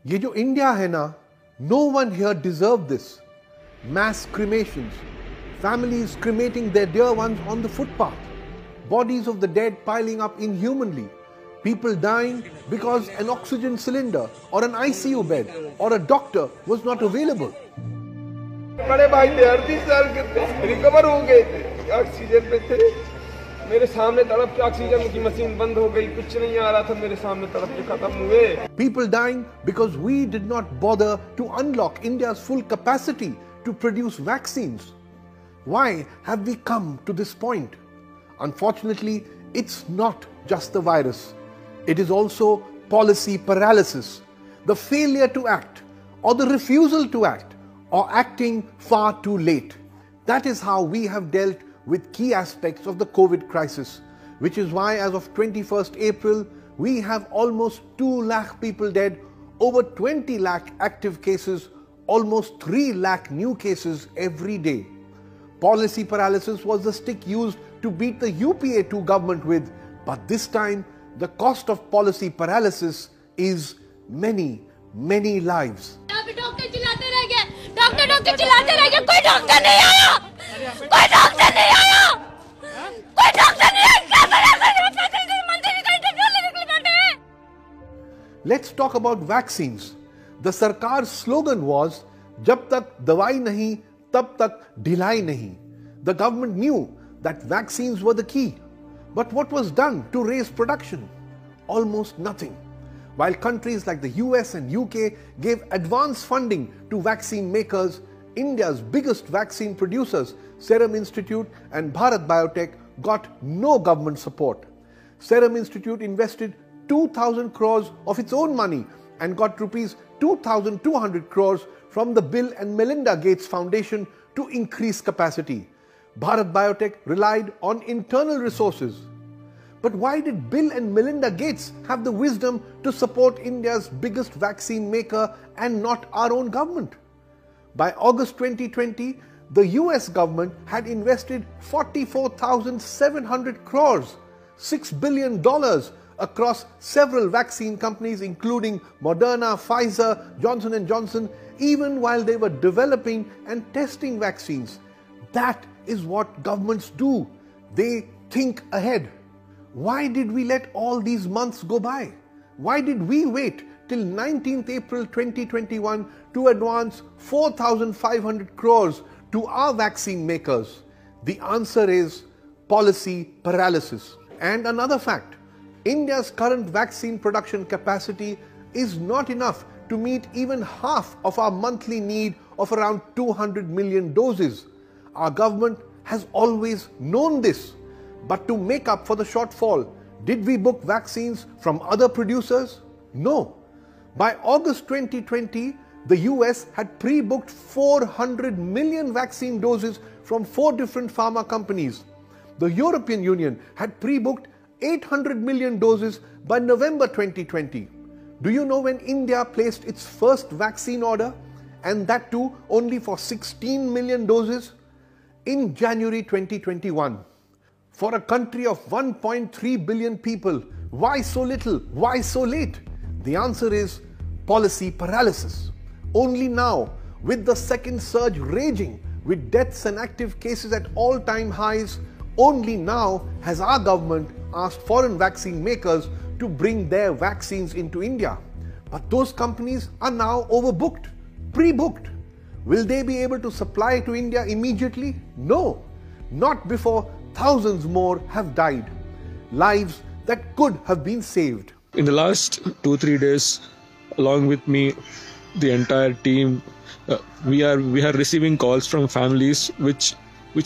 ये जो इंडिया है ना, no one here deserved this. Mass cremations, families cremating their dear ones on the footpath, bodies of the dead piling up inhumanly, people dying because an oxygen cylinder or an ICU bed or a doctor was not available. बड़े भाई थे 38 साल के थे, recover हो गए थे, oxygen पे थे, मेरे सामने तड़प के ऑक्सीजन की मशीन बंद हो गई, कुछ नहीं आ रहा था, मेरे सामने तड़प के खत्म हुए. People dying because we did not bother to unlock India's full capacity to produce vaccines. Why have we come to this point? Unfortunately, it's not just the virus. It is also policy paralysis, the failure to act or the refusal to act or acting far too late. That is how we have dealt with key aspects of the COVID crisis, which is why as of 21st April, we have almost 2 lakh people dead, over 20 lakh active cases, almost 3 lakh new cases every day. Policy paralysis was the stick used to beat the UPA 2 government with, but this time the cost of policy paralysis is many, many lives. Doctor चिल्लाते रह गए, कोई doctor नहीं आया, कोई doctor नहीं आया, कोई डॉक्टर नहीं आया. Let's talk about vaccines. The Sarkar's slogan was, "Jab tak dawai nahi, tab tak dhilai nahi." The government knew that vaccines were the key. But what was done to raise production? Almost nothing. While countries like the US and UK gave advance funding to vaccine makers, India's biggest vaccine producers, Serum Institute and Bharat Biotech, got no government support. Serum Institute invested 2,000 crores of its own money and got rupees 2,200 crores from the Bill and Melinda Gates Foundation to increase capacity. Bharat Biotech relied on internal resources. But why did Bill and Melinda Gates have the wisdom to support India's biggest vaccine maker and not our own government? By August 2020, the US government had invested 44,700 crores, $6 billion across several vaccine companies including Moderna, Pfizer, Johnson & Johnson, even while they were developing and testing vaccines. That is what governments do. They think ahead. Why did we let all these months go by? Why did we wait till 19th April 2021 to advance 4,500 crores to our vaccine makers? The answer is policy paralysis. And another fact, India's current vaccine production capacity is not enough to meet even half of our monthly need of around 200 million doses. Our government has always known this. But to make up for the shortfall, did we book vaccines from other producers? No. By August 2020, the US had pre-booked 400 million vaccine doses from 4 different pharma companies. The European Union had pre-booked 800 million doses by November 2020. Do you know when India placed its first vaccine order? And that too only for 16 million doses? In January 2021. For a country of 1.3 billion people, why so little? Why so late? The answer is policy paralysis. Only now, with the second surge raging, with deaths and active cases at all-time highs, only now has our government asked foreign vaccine makers to bring their vaccines into India. But those companies are now overbooked, pre-booked. Will they be able to supply to India immediately? No, not before thousands more have died. Lives that could have been saved. In the last 2-3 days, along with me, the entire team, we are receiving calls from families which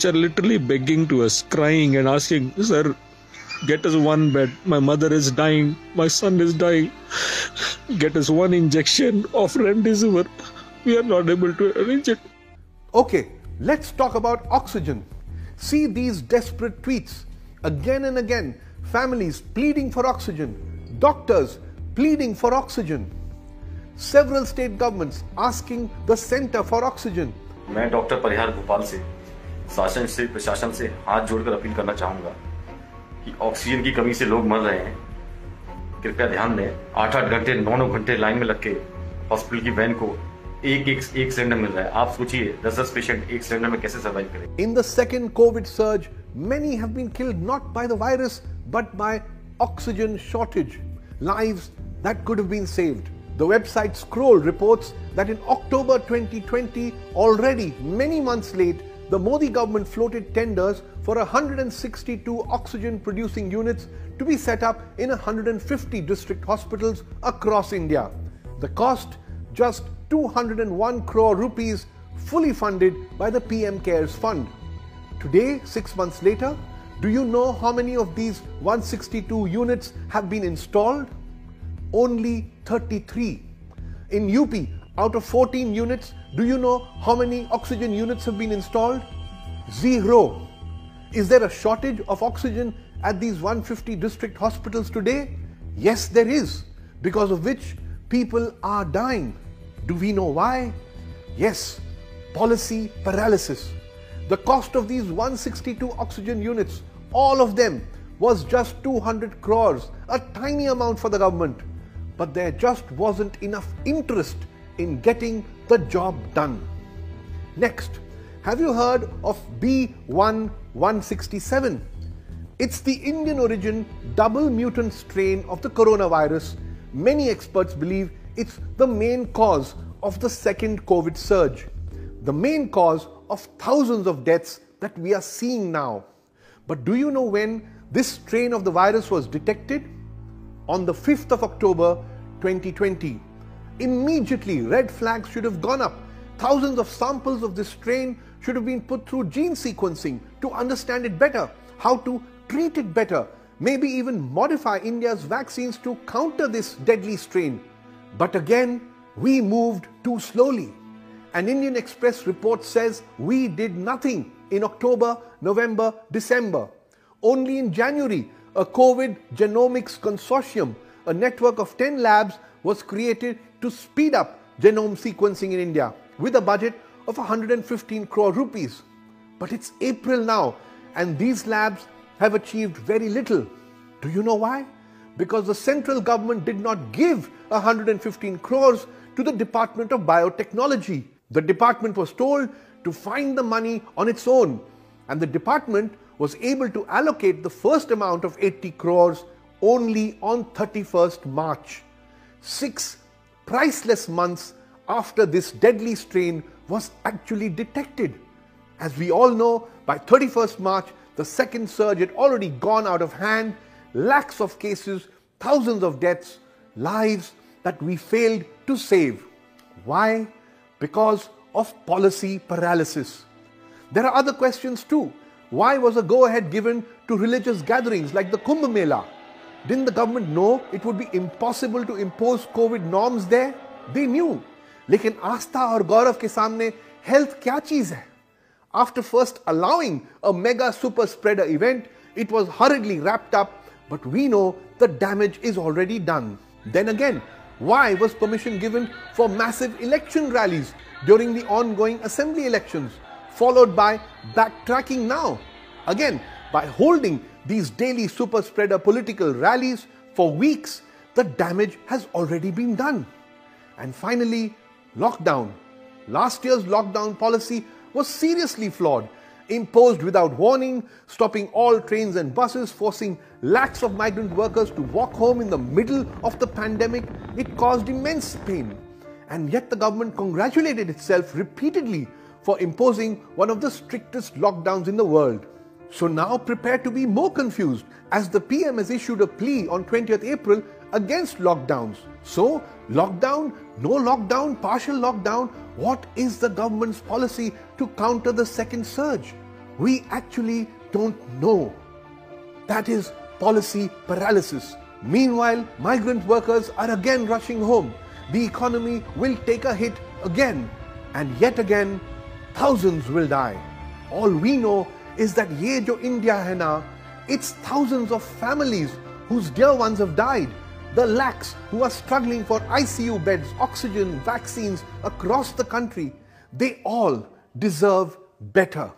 are literally begging to us, crying and asking, "Sir, get us one bed. My mother is dying. My son is dying. Get us one injection of remdesivir." We are not able to arrange it. Okay, let's talk about oxygen. See these desperate tweets. Again and again, families pleading for oxygen, doctors pleading for oxygen. Several state governments asking the center for oxygen. मैं doctor परिहार भोपाल से शासन से प्रशासन से हाथ जोड़कर appeal करना चाहूंगा कि ऑक्सीजन की कमी से लोग मर रहे हैं. कृपया ध्यान दें, 8-8 घंटे 9-9 घंटे लाइन में लग के हॉस्पिटल की वैन को एक सिलेंडर मिल रहा है। आप सोचिए 10 पेशेंट एक सिलेंडर में कैसे सर्वाइव करेंगे। In the second COVID surge, many have been killed not by the virus but by oxygen shortage. Lives that could have been saved. The website Scroll reports that in October 2020, already many months late, the Modi government floated tenders for 162 oxygen producing units to be set up in 150 district hospitals across India. The cost just 201 crore rupees, fully funded by the PM CARES fund. Today, 6 months later, do you know how many of these 162 units have been installed? Only 33. In UP, out of 14 units, do you know how many oxygen units have been installed? 0. Is there a shortage of oxygen at these 150 district hospitals today? Yes, there is, because of which people are dying. Do we know why? Yes, policy paralysis. The cost of these 162 oxygen units, all of them, was just 200 crores, a tiny amount for the government. But there just wasn't enough interest in getting the job done. Next, have you heard of B1167? It's the Indian origin double mutant strain of the coronavirus. Many experts believe it's the main cause of the second COVID surge, the main cause of thousands of deaths that we are seeing now. But do you know when this strain of the virus was detected? On the 5th of October 2020. Immediately, red flags should have gone up. Thousands of samples of this strain should have been put through gene sequencing to understand it better, how to treat it better, maybe even modify India's vaccines to counter this deadly strain. But again, we moved too slowly. An Indian Express report says we did nothing in October, November, December. Only in January, a COVID genomics consortium, a network of 10 labs, was created to speed up genome sequencing in India with a budget of 115 crore rupees. But it's April now and these labs have achieved very little. Do you know why? Because the central government did not give 115 crores to the Department of Biotechnology. The department was told to find the money on its own, and the department was able to allocate the first amount of 80 crores only on 31st March. 6 priceless months after this deadly strain was actually detected. As we all know, by 31st March, the second surge had already gone out of hand, lakhs of cases, thousands of deaths, lives that we failed to save. Why? Because of policy paralysis. There are other questions too. Why was a go-ahead given to religious gatherings like the Kumbh Mela? Didn't the government know it would be impossible to impose COVID norms there? They knew. लेकिन आस्था और गौरव के सामने health क्या चीज है? After first allowing a mega super spreader event, it was hurriedly wrapped up, but we know the damage is already done. Then again, why was permission given for massive election rallies during the ongoing assembly elections, followed by backtracking now? Again, by holding these daily super spreader political rallies for weeks, the damage has already been done. And finally, lockdown. Last year's lockdown policy was seriously flawed, imposed without warning, stopping all trains and buses, forcing lakhs of migrant workers to walk home in the middle of the pandemic. It caused immense pain. And yet the government congratulated itself repeatedly for imposing one of the strictest lockdowns in the world. So now prepare to be more confused, as the PM has issued a plea on 20th April against lockdowns. So, lockdown, no lockdown, partial lockdown, what is the government's policy to counter the second surge? We actually don't know. That is policy paralysis. Meanwhile, migrant workers are again rushing home. The economy will take a hit again, and yet again, thousands will die. All we know is that ye jo India hai na, it's thousands of families whose dear ones have died. The lakhs who are struggling for ICU beds, oxygen, vaccines across the country, they all deserve better.